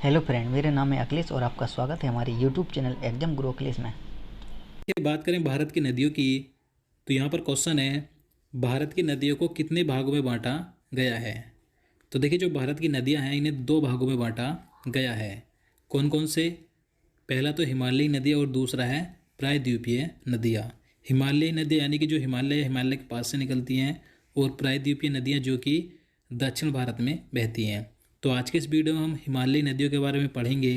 Hello friend, मेरा नाम है अखिलेश और आपका स्वागत है हमारे यूट्यूब चैनल एग्जाम गुरु अखिलेश में। बात करें भारत की नदियों की। तो यहाँ पर क्वेश्चन है, भारत की नदियों को कितने भागों में बांटा गया है। तो देखिए, जो भारत की नदियाँ हैं इन्हें दो भागों में बांटा गया है। कौन कौन से? पहला तो हिमालयी नदियाँ और दूसरा है प्रायद्वीपीय नदियाँ। हिमालयी नदियाँ यानी कि जो हिमालय के पास से निकलती हैं, और प्रायद्वीपीय नदियाँ जो कि दक्षिण भारत में बहती हैं। तो आज के इस वीडियो में हम हिमालयी नदियों के बारे में पढ़ेंगे।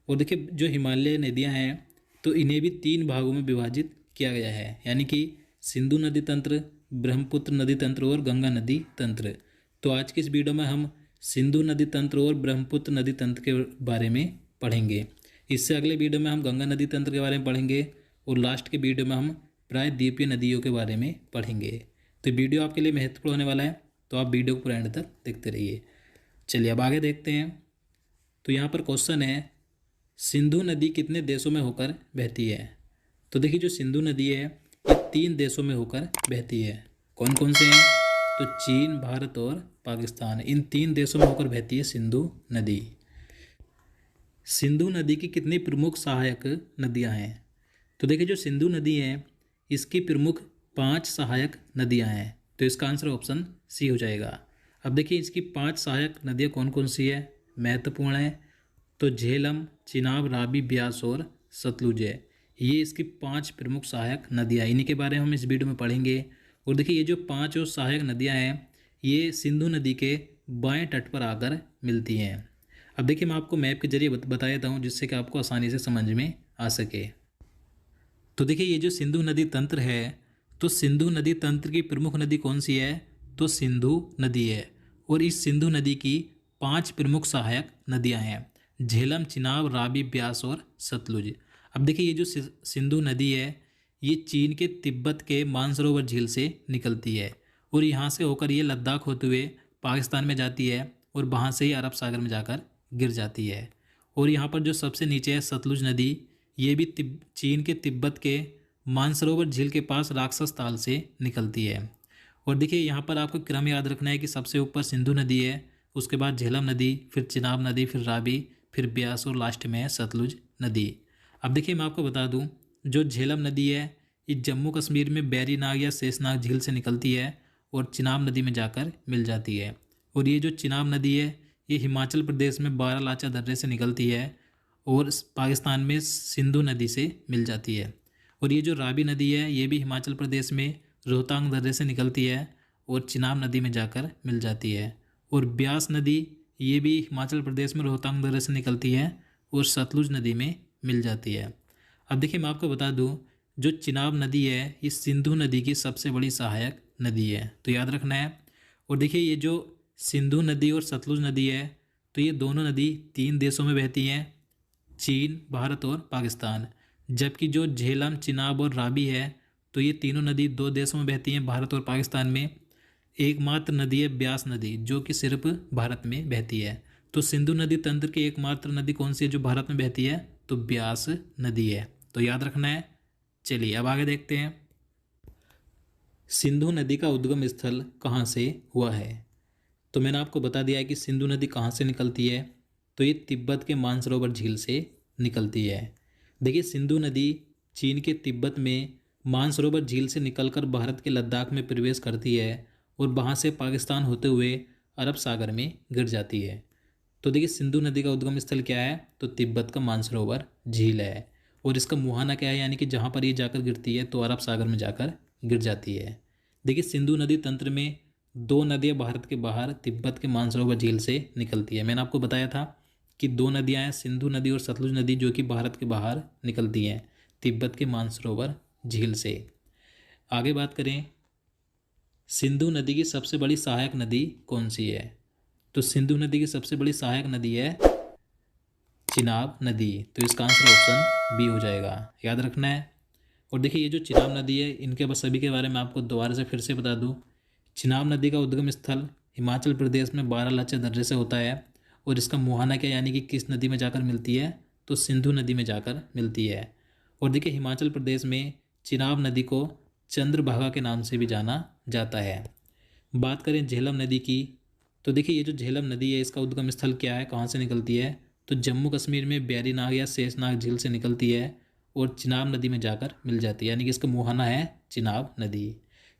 और देखिए, जो हिमालय नदियाँ हैं तो इन्हें भी तीन भागों में विभाजित किया गया है, यानी कि सिंधु नदी तंत्र, ब्रह्मपुत्र नदी तंत्र और गंगा नदी तंत्र। तो आज की इस वीडियो में हम सिंधु नदी तंत्र और ब्रह्मपुत्र नदी तंत्र के बारे में पढ़ेंगे। इससे अगले वीडियो में हम गंगा नदी तंत्र के बारे में पढ़ेंगे, और लास्ट के वीडियो में हम प्रायद्वीपीय नदियों के बारे में पढ़ेंगे। तो वीडियो आपके लिए महत्वपूर्ण होने वाला है, तो आप वीडियो को पूरा एंड तक देखते रहिए। चलिए अब आगे देखते हैं। तो यहाँ पर क्वेश्चन है, सिंधु नदी कितने देशों में होकर बहती है। तो देखिए, जो सिंधु नदी है ये तीन देशों में होकर बहती है। कौन कौन से हैं? तो चीन, भारत और पाकिस्तान, इन तीन देशों में होकर बहती है सिंधु नदी। सिंधु नदी की कितनी प्रमुख सहायक नदियां हैं। तो देखिए, जो सिंधु नदी है इसकी प्रमुख 5 सहायक नदियां हैं। तो इसका आंसर ऑप्शन सी हो जाएगा। अब देखिए, इसकी 5 सहायक नदियां कौन कौन सी है, महत्वपूर्ण है। तो झेलम, चिनाब, रावी, ब्यास और सतलुज है। ये इसकी 5 प्रमुख सहायक नदियाँ, इन्हीं के बारे में हम इस वीडियो में पढ़ेंगे। और देखिए, ये जो 5 और सहायक नदियाँ हैं ये सिंधु नदी के बाएं तट पर आकर मिलती हैं। अब देखिए, मैं आपको मैप के जरिए बता देता हूँ जिससे कि आपको आसानी से समझ में आ सके। तो देखिए, ये जो सिंधु नदी तंत्र है, तो सिंधु नदी तंत्र की प्रमुख नदी कौन सी है? तो सिंधु नदी है। और इस सिंधु नदी की 5 प्रमुख सहायक नदियां हैं, झेलम, चिनाब, रावी, ब्यास और सतलुज। अब देखिए, ये जो सिंधु नदी है ये चीन के तिब्बत के मानसरोवर झील से निकलती है, और यहाँ से होकर ये लद्दाख होते हुए पाकिस्तान में जाती है, और वहाँ से ही अरब सागर में जाकर गिर जाती है। और यहाँ पर जो सबसे नीचे है सतलुज नदी, ये भी चीन के तिब्बत के मानसरोवर झील के पास राक्षस ताल से निकलती है। और देखिए, यहाँ पर आपको क्रम याद रखना है कि सबसे ऊपर सिंधु नदी है, उसके बाद झेलम नदी, फिर चिनाब नदी, फिर रावी, फिर ब्यास और लास्ट में है सतलुज नदी। अब देखिए, मैं आपको बता दूं, जो झेलम नदी है ये जम्मू कश्मीर में बैरीनाग या शेषनाग झील से निकलती है और चिनाब नदी में जाकर मिल जाती है। और ये जो चिनाब नदी है ये हिमाचल प्रदेश में बारालाचा दर्रे से निकलती है और पाकिस्तान में सिंधु नदी से मिल जाती है। और ये जो रावी नदी है ये भी हिमाचल प्रदेश में रोहतांग दर्रे से निकलती है और चिनाब नदी में जाकर मिल जाती है। और ब्यास नदी ये भी हिमाचल प्रदेश में रोहतांग दर्रे से निकलती है और सतलुज नदी में मिल जाती है। अब देखिए, मैं आपको बता दूं, जो चिनाब नदी है ये सिंधु नदी की सबसे बड़ी सहायक नदी है, तो याद रखना है। और देखिए, ये जो सिंधु नदी और सतलुज नदी है तो ये दोनों नदी 3 देशों में बहती हैं, चीन, भारत और पाकिस्तान। जबकि जो झेलम, चिनाब और रावी है तो ये तीनों नदी 2 देशों में बहती हैं, भारत और पाकिस्तान में। एकमात्र नदी है ब्यास नदी जो कि सिर्फ भारत में बहती है। तो सिंधु नदी तंत्र की एकमात्र नदी कौन सी है जो भारत में बहती है? तो ब्यास नदी है, तो याद रखना है। चलिए अब आगे देखते हैं, सिंधु नदी का उद्गम स्थल कहाँ से हुआ है। तो मैंने आपको बता दिया है कि सिंधु नदी कहाँ से निकलती है, तो ये तिब्बत के मानसरोवर झील से निकलती है। देखिए, सिंधु नदी चीन के तिब्बत में मानसरोवर झील से निकलकर भारत के लद्दाख में प्रवेश करती है और वहाँ से पाकिस्तान होते हुए अरब सागर में गिर जाती है। तो देखिए, सिंधु नदी का उद्गम स्थल क्या है? तो तिब्बत का मानसरोवर झील है। और इसका मुहाना क्या है, यानी कि जहाँ पर ये जाकर गिरती है तो अरब सागर में जाकर गिर जाती है। देखिए, सिंधु नदी तंत्र में 2 नदियाँ भारत के बाहर तिब्बत के मानसरोवर झील से निकलती है। मैंने आपको बताया था कि 2 नदियाँ हैं, सिंधु नदी और सतलुज नदी, जो कि भारत के बाहर निकलती हैं तिब्बत के मानसरोवर झील से। आगे बात करें, सिंधु नदी की सबसे बड़ी सहायक नदी कौन सी है? तो सिंधु नदी की सबसे बड़ी सहायक नदी है चिनाब नदी, तो इसका आंसर ऑप्शन बी हो जाएगा, याद रखना है। और देखिए, ये जो चिनाब नदी है इनके बस सभी के बारे में आपको दोबारा से फिर से बता दूं। चिनाब नदी का उद्गम स्थल हिमाचल प्रदेश में बारालाचा दर्रे से होता है, और इसका मुहाना क्या, यानी कि किस नदी में जाकर मिलती है? तो सिंधु नदी में जाकर मिलती है। और देखिए, हिमाचल प्रदेश में चिनाब नदी को चंद्रभागा के नाम से भी जाना जाता है। बात करें झेलम नदी की, तो देखिए, ये जो झेलम नदी है इसका उद्गम स्थल क्या है, कहाँ से निकलती है? तो जम्मू कश्मीर में ब्यारीनाग या शेषनाग झील से निकलती है और चिनाब नदी में जाकर मिल जाती है, यानी कि इसका मुहाना है चिनाब नदी।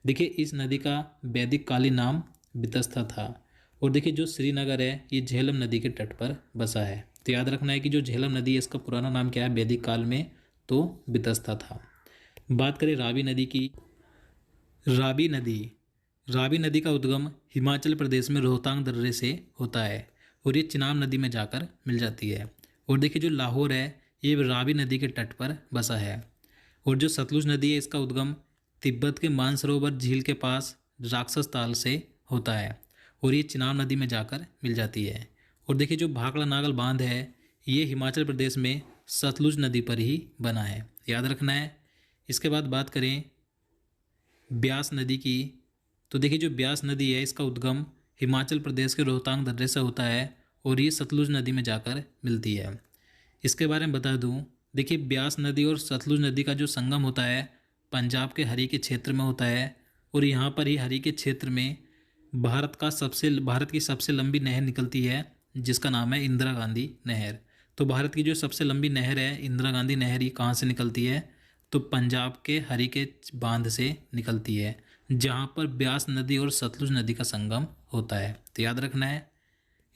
देखिए इस नदी का वैदिक कालीन नाम बितस्ता था। और देखिए जो श्रीनगर है ये झेलम नदी के तट पर बसा है। तो याद रखना है कि जो झेलम नदी है इसका पुराना नाम क्या है वैदिक काल में, तो बितस्ता था। बात करें रावी नदी की। रावी नदी का उद्गम हिमाचल प्रदेश में रोहतांग दर्रे से होता है और ये चिनाब नदी में जाकर मिल जाती है। और देखिए जो लाहौर है ये रावी नदी के तट पर बसा है। और जो सतलुज नदी है इसका उद्गम तिब्बत के मानसरोवर झील के पास राक्षस ताल से होता है और ये चिनाब नदी में जाकर मिल जाती है। और देखिए जो भाखड़ा नागल बांध है ये हिमाचल प्रदेश में सतलुज नदी पर ही बना है, याद रखना है। इसके बाद बात करें ब्यास नदी की। तो देखिए जो ब्यास नदी है इसका उद्गम हिमाचल प्रदेश के रोहतांग दर्रे से होता है और ये सतलुज नदी में जाकर मिलती है। इसके बारे में बता दूं, देखिए ब्यास नदी और सतलुज नदी का जो संगम होता है पंजाब के हरी के क्षेत्र में होता है और यहाँ पर ही हरी के क्षेत्र में भारत की सबसे लंबी नहर निकलती है जिसका नाम है इंदिरा गांधी नहर। तो भारत की जो सबसे लंबी नहर है इंदिरा गांधी नहर, ये कहाँ से निकलती है, तो पंजाब के हरी के बांध से निकलती है जहाँ पर ब्यास नदी और सतलुज नदी का संगम होता है, तो याद रखना है।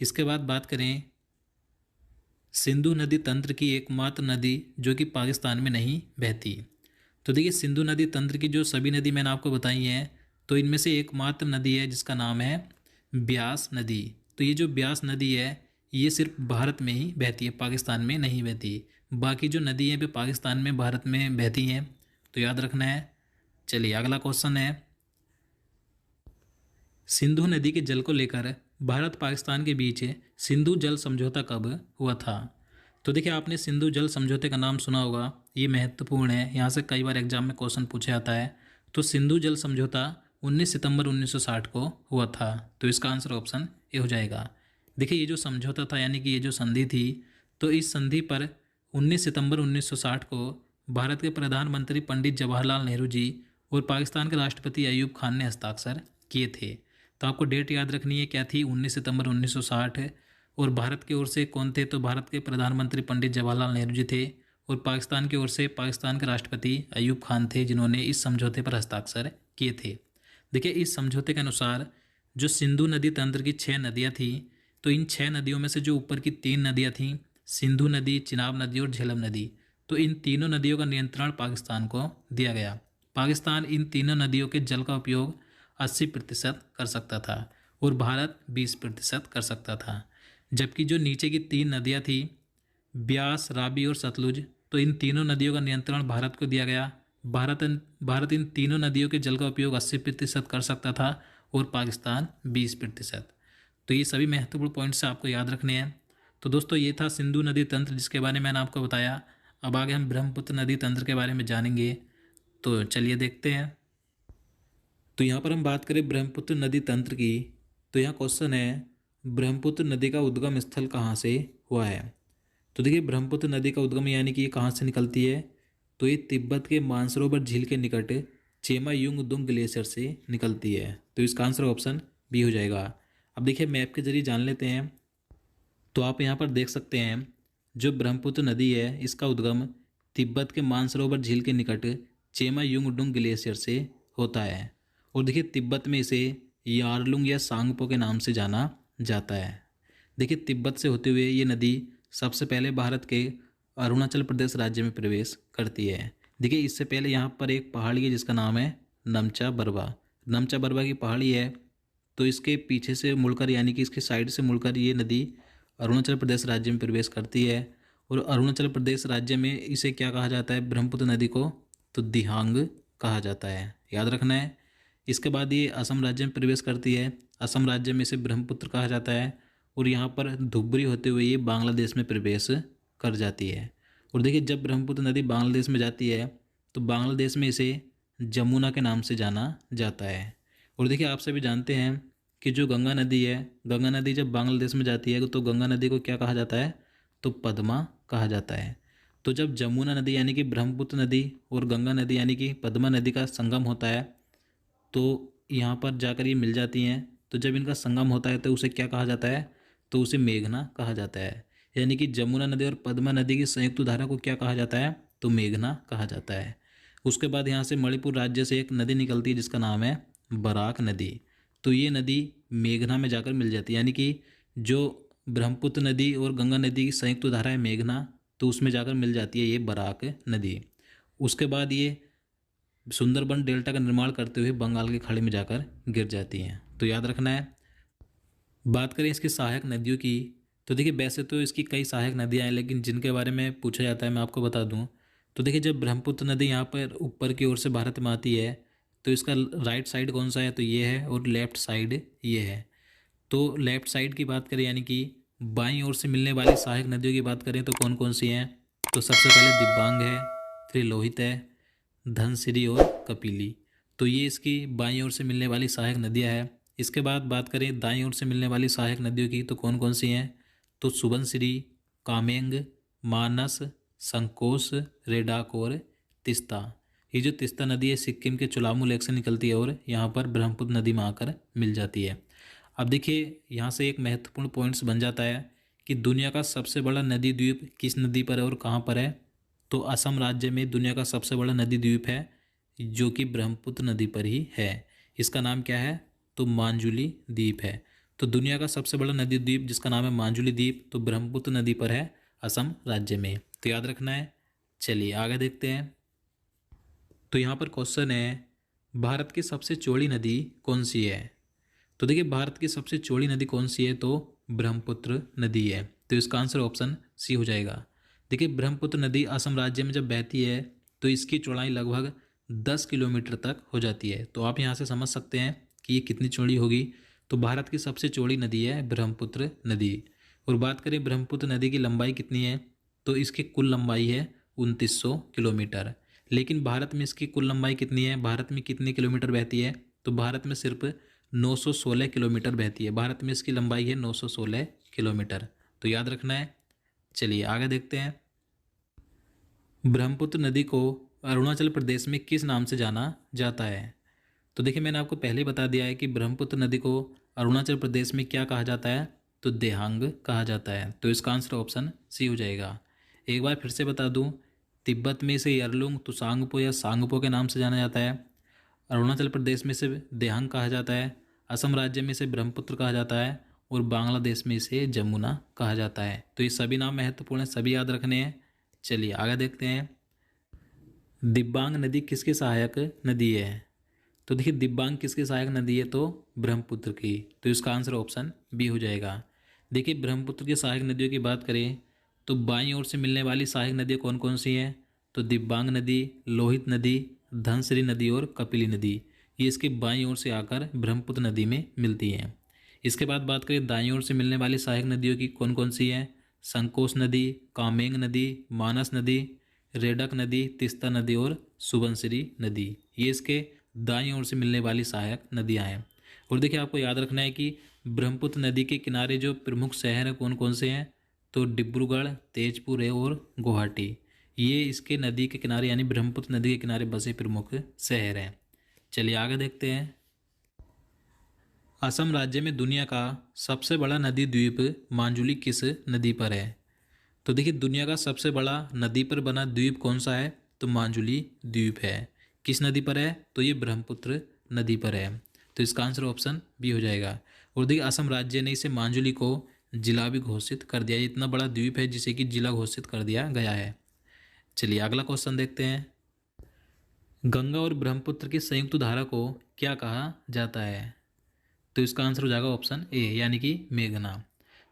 इसके बाद बात करें सिंधु नदी तंत्र की एकमात्र नदी जो कि पाकिस्तान में नहीं बहती। तो देखिए सिंधु नदी तंत्र की जो सभी नदी मैंने आपको बताई हैं तो इनमें से एकमात्र नदी है जिसका नाम है ब्यास नदी। तो ये जो ब्यास नदी है ये सिर्फ भारत में ही बहती है, पाकिस्तान में नहीं बहती। बाकी जो नदी है वे पाकिस्तान में भारत में बहती हैं, तो याद रखना है। चलिए अगला क्वेश्चन है, सिंधु नदी के जल को लेकर भारत पाकिस्तान के बीच सिंधु जल समझौता कब हुआ था। तो देखिए आपने सिंधु जल समझौते का नाम सुना होगा, ये महत्वपूर्ण है, यहाँ से कई बार एग्जाम में क्वेश्चन पूछा जाता है। तो सिंधु जल समझौता 19 सितंबर 1960 को हुआ था, तो इसका आंसर ऑप्शन ए हो जाएगा। देखिए ये जो समझौता था यानी कि ये जो संधि थी, तो इस संधि पर 19 सितंबर 1960 को भारत के प्रधानमंत्री पंडित जवाहरलाल नेहरू जी और पाकिस्तान के राष्ट्रपति अयूब खान ने हस्ताक्षर किए थे। तो आपको डेट याद रखनी है, क्या थी, 19 सितंबर 1960। और भारत की ओर से कौन थे, तो भारत के प्रधानमंत्री पंडित जवाहरलाल नेहरू जी थे और पाकिस्तान की ओर से पाकिस्तान के राष्ट्रपति अयूब खान थे जिन्होंने इस समझौते पर हस्ताक्षर किए थे। देखिए इस समझौते के अनुसार जो सिंधु नदी तंत्र की 6 नदियाँ थीं, तो इन 6 नदियों में से जो ऊपर की 3 नदियाँ थीं, सिंधु नदी, चिनाब नदी और झेलम नदी, तो इन तीनों नदियों का नियंत्रण पाकिस्तान को दिया गया। पाकिस्तान इन तीनों नदियों के जल का उपयोग 80% कर सकता था और भारत 20% कर सकता था। जबकि जो नीचे की 3 नदियाँ थी ब्यास, रावी और सतलुज, तो इन तीनों नदियों का नियंत्रण भारत को दिया गया। भारत इन तीनों नदियों के जल का उपयोग 80% कर सकता था और पाकिस्तान 20%। तो ये सभी महत्वपूर्ण पॉइंट्स आपको याद रखने हैं। तो दोस्तों ये था सिंधु नदी तंत्र जिसके बारे में मैंने आपको बताया। अब आगे हम ब्रह्मपुत्र नदी तंत्र के बारे में जानेंगे, तो चलिए देखते हैं। तो यहाँ पर हम बात करें ब्रह्मपुत्र नदी तंत्र की, तो यहाँ क्वेश्चन है ब्रह्मपुत्र नदी का उद्गम स्थल कहाँ से हुआ है। तो देखिए ब्रह्मपुत्र नदी का उद्गम यानी कि ये कहाँ से निकलती है, तो ये तिब्बत के मानसरोवर झील के निकट चेमा युंग दुंग ग्लेशियर से निकलती है। तो इसका आंसर ऑप्शन बी हो जाएगा। अब देखिए मैप के जरिए जान लेते हैं। तो आप यहाँ पर देख सकते हैं जो ब्रह्मपुत्र नदी है इसका उद्गम तिब्बत के मानसरोवर झील के निकट चेमा युंग डुंग ग्लेशियर से होता है और देखिए तिब्बत में इसे यारलुंग या सांगपो के नाम से जाना जाता है। देखिए तिब्बत से होते हुए ये नदी सबसे पहले भारत के अरुणाचल प्रदेश राज्य में प्रवेश करती है। देखिए इससे पहले यहाँ पर एक पहाड़ी है जिसका नाम है नमचा बरवा। नमचा बरवा की पहाड़ी है, तो इसके पीछे से मुड़कर यानी कि इसके साइड से मुड़कर ये नदी अरुणाचल प्रदेश राज्य में प्रवेश करती है और अरुणाचल प्रदेश राज्य में इसे क्या कहा जाता है, ब्रह्मपुत्र नदी को, तो दिहांग कहा जाता है, याद रखना है। इसके बाद ये असम राज्य में प्रवेश करती है, असम राज्य में इसे ब्रह्मपुत्र कहा जाता है और यहाँ पर धुबरी होते हुए ये बांग्लादेश में प्रवेश कर जाती है। और देखिए जब ब्रह्मपुत्र नदी बांग्लादेश में जाती है तो बांग्लादेश में इसे जमुना के नाम से जाना जाता है। और देखिए आप सभी जानते हैं कि जो गंगा नदी है, गंगा नदी जब बांग्लादेश में जाती है तो गंगा नदी को क्या कहा जाता है, तो पद्मा कहा जाता है। तो जब जमुना नदी यानी कि ब्रह्मपुत्र नदी और गंगा नदी यानी कि पद्मा नदी का संगम होता है तो यहाँ पर जाकर ये मिल जाती हैं। तो जब इनका संगम होता है तो उसे क्या कहा जाता है, तो उसे मेघना कहा जाता है। यानी कि जमुना नदी और पद्मा नदी की संयुक्त धारा को क्या कहा जाता है, तो मेघना कहा जाता है। उसके बाद यहाँ से मणिपुर राज्य से एक नदी निकलती है जिसका नाम है बराक नदी। तो ये नदी मेघना में जाकर मिल जाती है, यानी कि जो ब्रह्मपुत्र नदी और गंगा नदी की संयुक्त धारा है मेघना, तो उसमें जाकर मिल जाती है ये बराक नदी। उसके बाद ये सुंदरबन डेल्टा का निर्माण करते हुए बंगाल की खाड़ी में जाकर गिर जाती हैं। तो याद रखना है। बात करें इसकी सहायक नदियों की, तो देखिए वैसे तो इसकी कई सहायक नदियाँ हैं, लेकिन जिनके बारे में पूछा जाता है मैं आपको बता दूं। तो देखिए जब ब्रह्मपुत्र नदी यहाँ पर ऊपर की ओर से भारत में आती है, तो इसका राइट साइड कौन सा है, तो ये है, और लेफ्ट साइड ये है। तो लेफ्ट साइड की बात करें, यानी कि बाईं ओर से मिलने वाली सहायक नदियों की बात करें तो कौन कौन सी हैं, तो सबसे पहले दिबांग है, फिर लोहित है, धनसिरी और कपिली। तो ये इसकी बाईं ओर से मिलने वाली सहायक नदियाँ हैं। इसके बाद बात करें दाईं ओर से मिलने वाली सहायक नदियों की, तो कौन कौन सी हैं, तो सुबनसिरी, कामेंग, मानस, संकोश, रेडाक और तिस्ता। ये जो तिस्ता नदी है सिक्किम के चुलामू लेक से निकलती है और यहाँ पर ब्रह्मपुत्र नदी में आकर मिल जाती है। अब देखिए यहाँ से एक महत्वपूर्ण पॉइंट्स बन जाता है कि दुनिया का सबसे बड़ा नदी द्वीप किस नदी पर है और कहाँ पर है। तो असम राज्य में दुनिया का सबसे बड़ा नदी द्वीप है जो कि ब्रह्मपुत्र नदी पर ही है। इसका नाम क्या है, तो मांजुली द्वीप है। तो दुनिया का सबसे बड़ा नदी द्वीप जिसका नाम है मांजुली द्वीप, तो ब्रह्मपुत्र नदी पर है असम राज्य में। तो याद रखना है। चलिए आगे देखते हैं। तो यहाँ पर क्वेश्चन है, भारत की सबसे चौड़ी नदी कौन सी है। तो देखिए भारत की सबसे चौड़ी नदी कौन सी है, तो ब्रह्मपुत्र नदी है। तो इसका आंसर ऑप्शन सी हो जाएगा। देखिए ब्रह्मपुत्र नदी असम राज्य में जब बहती है तो इसकी चौड़ाई लगभग 10 किलोमीटर तक हो जाती है। तो आप यहाँ से समझ सकते हैं कि ये कितनी चौड़ी होगी। तो भारत की सबसे चौड़ी नदी है ब्रह्मपुत्र नदी। और बात करें ब्रह्मपुत्र नदी की लंबाई कितनी है, तो इसकी कुल लंबाई है 2900 किलोमीटर। लेकिन भारत में इसकी कुल लंबाई कितनी है, भारत में कितने किलोमीटर बहती है, तो भारत में सिर्फ 916 किलोमीटर बहती है। भारत में इसकी लंबाई है 916 किलोमीटर। तो याद रखना है। चलिए आगे देखते हैं। ब्रह्मपुत्र नदी को अरुणाचल प्रदेश में किस नाम से जाना जाता है। तो देखिए मैंने आपको पहले ही बता दिया है कि ब्रह्मपुत्र नदी को अरुणाचल प्रदेश में क्या कहा जाता है, तो देहांग कहा जाता है। तो इसका आंसर ऑप्शन सी हो जाएगा। एक बार फिर से बता दूं, तिब्बत में इसे यरलुंग, तुसांगपो या सांगपो के नाम से जाना जाता है। अरुणाचल प्रदेश में इसे देहांग कहा जाता है। असम राज्य में इसे ब्रह्मपुत्र कहा जाता है और बांग्लादेश में इसे जमुना कहा जाता है। तो ये सभी नाम महत्वपूर्ण हैं, सभी याद रखने हैं। चलिए आगे देखते हैं। दिबांग नदी किसकी सहायक नदी है। तो देखिए दिबांग किसकी सहायक नदी है, तो ब्रह्मपुत्र की। तो इसका आंसर ऑप्शन बी हो जाएगा। देखिए ब्रह्मपुत्र की सहायक नदियों की बात करें तो बाईं ओर से मिलने वाली सहायक नदियाँ कौन कौन सी हैं, तो दिबांग नदी, लोहित नदी, धनसिरी नदी और कपिली नदी। ये इसके बाईं ओर से आकर ब्रह्मपुत्र नदी में मिलती हैं। इसके बाद बात करें दाईं ओर से मिलने वाली सहायक नदियों की कौन कौन सी हैं, संकोश नदी, कामेंग नदी, मानस नदी, रेडक नदी, तिस्ता नदी और सुबनसिरी नदी। ये इसके दाईं ओर से मिलने वाली सहायक नदियाँ हैं। और देखिए आपको याद रखना है कि ब्रह्मपुत्र नदी के किनारे जो प्रमुख शहर हैं कौन कौन से हैं, तो डिब्रूगढ़, तेजपुर है और गुवाहाटी। ये इसके नदी के किनारे यानी ब्रह्मपुत्र नदी के किनारे बसे प्रमुख शहर हैं। चलिए आगे देखते हैं। असम राज्य में दुनिया का सबसे बड़ा नदी द्वीप मांजुली किस नदी पर है। तो देखिए दुनिया का सबसे बड़ा नदी पर बना द्वीप कौन सा है, तो मांजुली द्वीप है। किस नदी पर है, तो ये ब्रह्मपुत्र नदी पर है। तो इसका आंसर ऑप्शन बी हो जाएगा। और देखिए असम राज्य ने इसे मांजुली को जिला भी घोषित कर दिया। ये इतना बड़ा द्वीप है जिसे कि जिला घोषित कर दिया गया है। चलिए अगला क्वेश्चन देखते हैं। गंगा और ब्रह्मपुत्र की संयुक्त धारा को क्या कहा जाता है। तो इसका आंसर हो जाएगा ऑप्शन ए, यानी कि मेघना।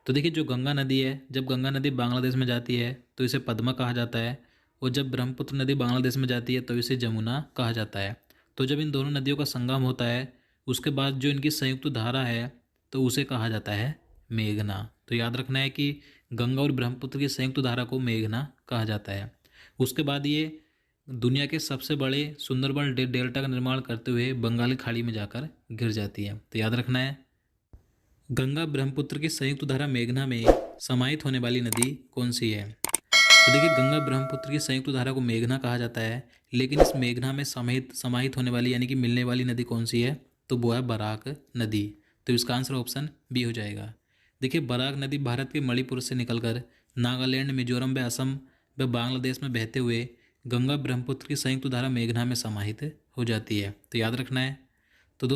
तो देखिए जो गंगा नदी है, जब गंगा नदी बांग्लादेश में जाती है तो इसे पद्मा कहा जाता है, और जब ब्रह्मपुत्र नदी बांग्लादेश में जाती है तो इसे जमुना कहा जाता है। तो जब इन दोनों नदियों का संगम होता है उसके बाद जो इनकी संयुक्त धारा है तो उसे कहा जाता है मेघना। तो याद रखना है कि गंगा और ब्रह्मपुत्र की संयुक्त धारा को मेघना कहा जाता है। उसके बाद ये दुनिया के सबसे बड़े सुंदरबन डेल्टा का निर्माण करते हुए बंगाल की खाड़ी में जाकर गिर जाती है। तो याद रखना है। गंगा ब्रह्मपुत्र की संयुक्त धारा मेघना में समाहित होने वाली नदी कौन सी है। तो देखिए गंगा ब्रह्मपुत्र की संयुक्त धारा को मेघना कहा जाता है, लेकिन इस मेघना में समाहित होने वाली यानी कि मिलने वाली नदी कौन सी है, तो वो है बराक नदी। तो इसका आंसर ऑप्शन बी हो जाएगा। देखिए बराक नदी भारत के मणिपुर से निकलकर नागालैंड, मिजोरम व असम व बांग्लादेश में बहते हुए गंगा ब्रह्मपुत्र की संयुक्त धारा मेघना में समाहित हो जाती है। तो याद रखना है